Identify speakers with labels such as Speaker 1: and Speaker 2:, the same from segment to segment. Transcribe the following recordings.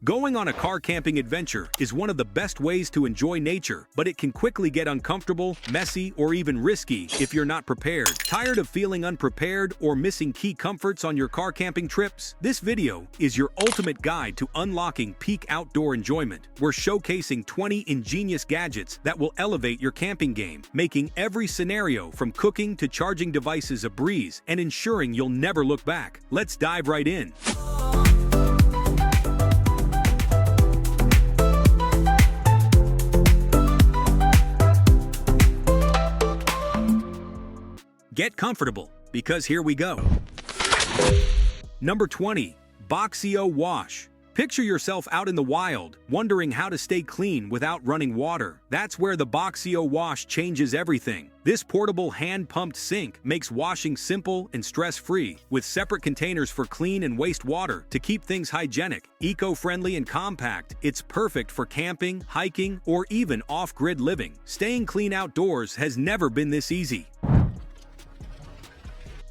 Speaker 1: Going on a car camping adventure is one of the best ways to enjoy nature, but it can quickly get uncomfortable, messy, or even risky if you're not prepared. Tired of feeling unprepared or missing key comforts on your car camping trips? This video is your ultimate guide to unlocking peak outdoor enjoyment. We're showcasing 20 ingenious gadgets that will elevate your camping game, making every scenario from cooking to charging devices a breeze and ensuring you'll never look back. Let's dive right in. Get comfortable, because here we go. Number 20. Boxio Wash. Picture yourself out in the wild, wondering how to stay clean without running water. That's where the Boxio Wash changes everything. This portable hand-pumped sink makes washing simple and stress-free, with separate containers for clean and waste water to keep things hygienic, eco-friendly, and compact. It's perfect for camping, hiking, or even off-grid living. Staying clean outdoors has never been this easy.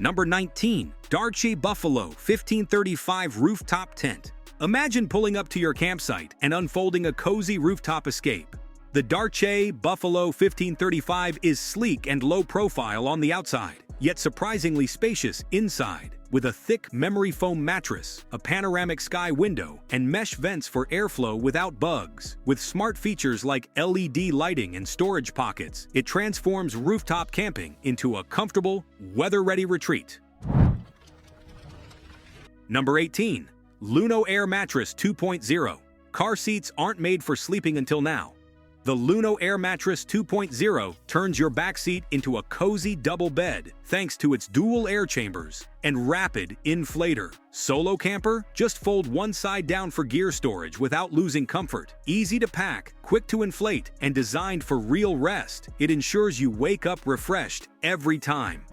Speaker 1: Number 19. Darche Buffalo 1535 Rooftop Tent. Imagine pulling up to your campsite and unfolding a cozy rooftop escape. The Darche Buffalo 1535 is sleek and low profile on the outside, yet surprisingly spacious inside. With a thick memory foam mattress, a panoramic sky window, and mesh vents for airflow without bugs. With smart features like LED lighting and storage pockets, it transforms rooftop camping into a comfortable, weather-ready retreat. Number 18. Luno Air Mattress 2.0. Car seats aren't made for sleeping until now. The Luno Air Mattress 2.0 turns your backseat into a cozy double bed thanks to its dual air chambers and rapid inflator. Solo camper? Just fold one side down for gear storage without losing comfort. Easy to pack, quick to inflate, and designed for real rest. It ensures you wake up refreshed every time.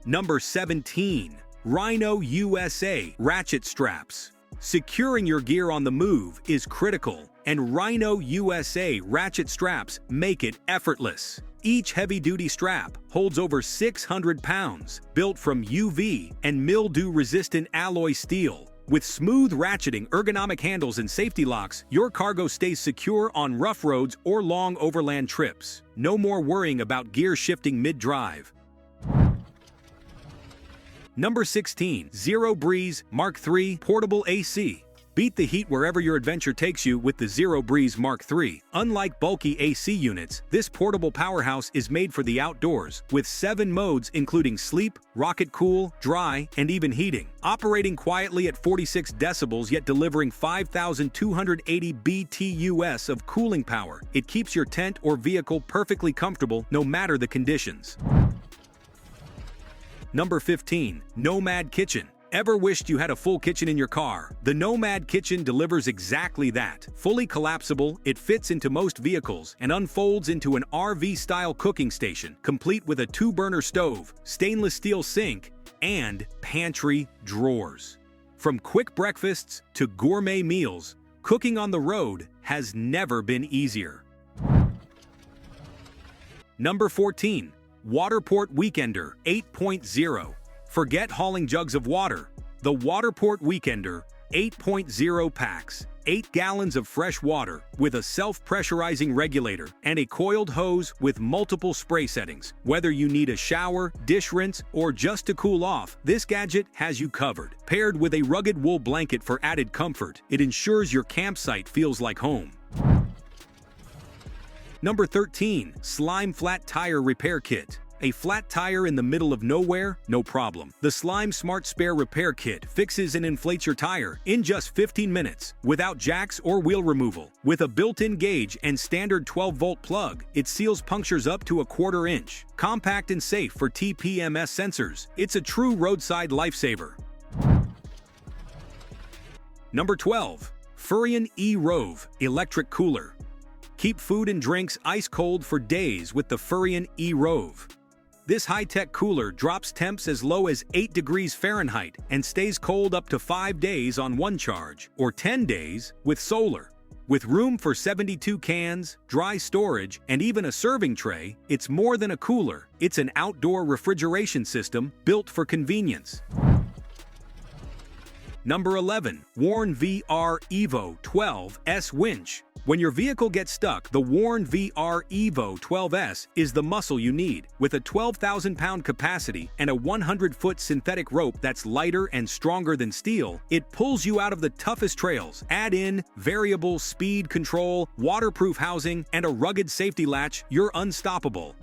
Speaker 1: Number 17. Rhino USA Ratchet Straps. Securing your gear on the move is critical, and Rhino USA ratchet straps make it effortless. Each heavy-duty strap holds over 600 pounds, built from UV and mildew-resistant alloy steel. With smooth ratcheting, ergonomic handles, and safety locks, your cargo stays secure on rough roads or long overland trips. No more worrying about gear shifting mid-drive. Number 16. Zero Breeze Mark III Portable AC. Beat the heat wherever your adventure takes you with the Zero Breeze Mark III. Unlike bulky AC units, this portable powerhouse is made for the outdoors, with 7 modes including sleep, rocket cool, dry, and even heating. Operating quietly at 46 decibels yet delivering 5,280 BTUs of cooling power, it keeps your tent or vehicle perfectly comfortable no matter the conditions. Number 15. Nomad Kitchen. Ever wished you had a full kitchen in your car? The Nomad Kitchen delivers exactly that. Fully collapsible, it fits into most vehicles and unfolds into an RV-style cooking station, complete with a 2-burner stove, stainless steel sink, and pantry drawers. From quick breakfasts to gourmet meals, cooking on the road has never been easier. Number 14. Waterport Weekender 8.0. Forget hauling jugs of water. The Waterport Weekender 8.0 packs 8 gallons of fresh water with a self-pressurizing regulator and a coiled hose with multiple spray settings. Whether you need a shower, dish rinse, or just to cool off, this gadget has you covered. Paired with a rugged wool blanket for added comfort, it ensures your campsite feels like home. Number 13. Slime Flat Tire Repair Kit. A flat tire in the middle of nowhere? No problem. The Slime Smart Spare Repair Kit fixes and inflates your tire in just 15 minutes, without jacks or wheel removal. With a built-in gauge and standard 12-volt plug, it seals punctures up to a 1/4 inch. Compact and safe for TPMS sensors, it's a true roadside lifesaver. Number 12. Furrion eRove Electric Cooler. Keep food and drinks ice cold for days with the Furrion eRove. This high-tech cooler drops temps as low as 8 degrees Fahrenheit and stays cold up to 5 days on one charge, or 10 days with solar. With room for 72 cans, dry storage, and even a serving tray, it's more than a cooler. It's an outdoor refrigeration system built for convenience. Number 11. Warn VR Evo 12S Winch. When your vehicle gets stuck, the Warn VR Evo 12S is the muscle you need. With a 12,000-pound capacity and a 100-foot synthetic rope that's lighter and stronger than steel, it pulls you out of the toughest trails. Add in variable speed control, waterproof housing, and a rugged safety latch, you're unstoppable.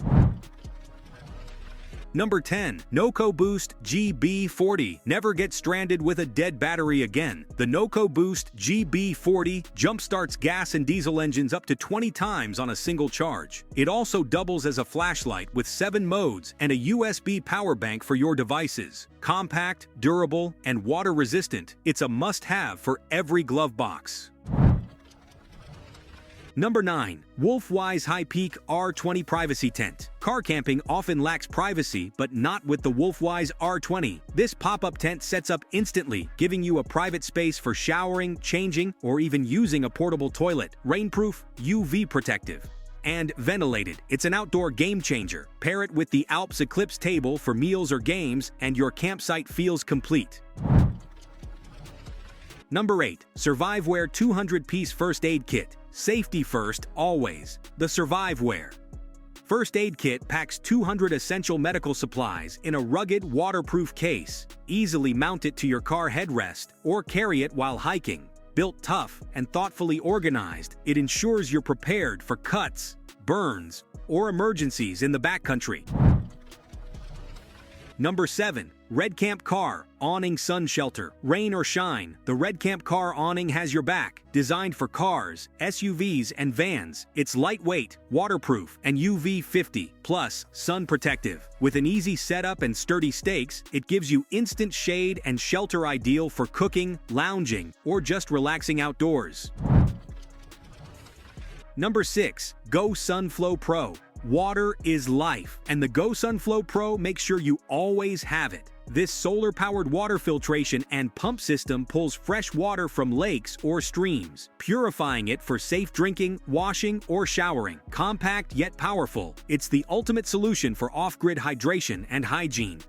Speaker 1: Number 10. NOCO Boost GB40. Never get stranded with a dead battery again. The NOCO Boost GB40 jumpstarts gas and diesel engines up to 20 times on a single charge. It also doubles as a flashlight with 7 modes and a USB power bank for your devices. Compact, durable, and water-resistant, it's a must-have for every glove box. Number 9. Wolfwise High Peak R20 Privacy Tent. Car camping often lacks privacy, but not with the Wolfwise R20. This pop-up tent sets up instantly, giving you a private space for showering, changing, or even using a portable toilet. Rainproof, UV protective, and ventilated. It's an outdoor game changer. Pair it with the Alps Eclipse table for meals or games, and your campsite feels complete. Number 8. Surviveware 200-piece First Aid Kit. Safety first, always. The Surviveware First Aid Kit packs 200 essential medical supplies in a rugged, waterproof case. Easily mount it to your car headrest or carry it while hiking. Built tough and thoughtfully organized, it ensures you're prepared for cuts, burns, or emergencies in the backcountry. Number 7. Redcamp Car Awning Sun Shelter. Rain or shine, the Redcamp Car Awning has your back. Designed for cars, SUVs, and vans, it's lightweight, waterproof, and UV 50, plus sun protective. With an easy setup and sturdy stakes, it gives you instant shade and shelter ideal for cooking, lounging, or just relaxing outdoors. Number 6. GoSun Flow Pro. Water is life, and the GoSun Flow Pro makes sure you always have it. This solar-powered water filtration and pump system pulls fresh water from lakes or streams, purifying it for safe drinking, washing, or showering. Compact yet powerful, it's the ultimate solution for off-grid hydration and hygiene.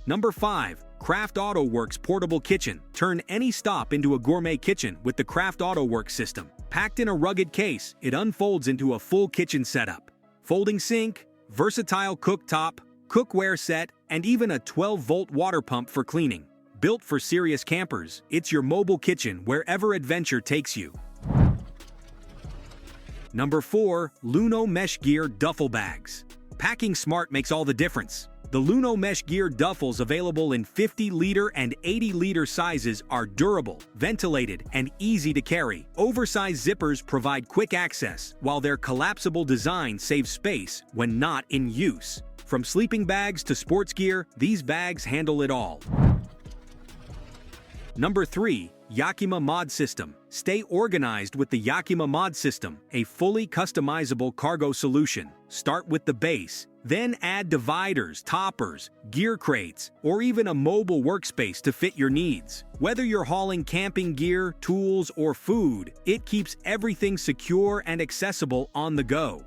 Speaker 1: Number 5. Craft AutoWorks Portable Kitchen. Turn any stop into a gourmet kitchen with the Craft AutoWorks system. Packed in a rugged case, it unfolds into a full kitchen setup. Folding sink, versatile cooktop, cookware set, and even a 12-volt water pump for cleaning. Built for serious campers, it's your mobile kitchen wherever adventure takes you. Number 4. Luno Mesh Gear Duffel Bags. Packing smart makes all the difference. The Luno Mesh Gear duffels available in 50-liter and 80-liter sizes are durable, ventilated, and easy to carry. Oversized zippers provide quick access, while their collapsible design saves space when not in use. From sleeping bags to sports gear, these bags handle it all. Number 3. Yakima Mod System. Stay organized with the Yakima Mod System, a fully customizable cargo solution. Start with the base, then add dividers, toppers, gear crates, or even a mobile workspace to fit your needs. Whether you're hauling camping gear, tools, or food, it keeps everything secure and accessible on the go.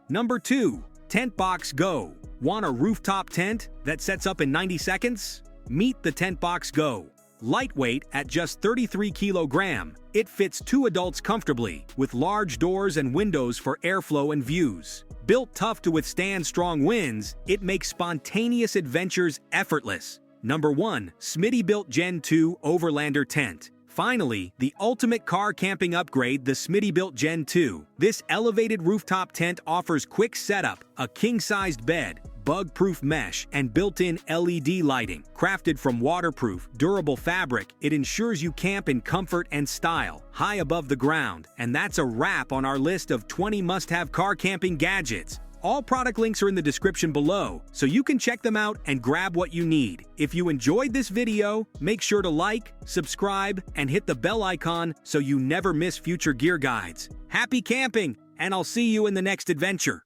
Speaker 1: Number 2. Tentbox Go. Want a rooftop tent that sets up in 90 seconds? Meet the Tentbox Go. Lightweight at just 33 kilograms, it fits 2 adults comfortably, with large doors and windows for airflow and views. Built tough to withstand strong winds, it makes spontaneous adventures effortless. Number 1. Smittybilt Gen 2 Overlander Tent. Finally, the ultimate car camping upgrade, the Smittybilt Gen 2. This elevated rooftop tent offers quick setup, a king-sized bed, bug-proof mesh, and built-in LED lighting. Crafted from waterproof, durable fabric, it ensures you camp in comfort and style, high above the ground. And that's a wrap on our list of 20 must-have car camping gadgets. All product links are in the description below, so you can check them out and grab what you need. If you enjoyed this video, make sure to like, subscribe, and hit the bell icon so you never miss future gear guides. Happy camping, and I'll see you in the next adventure.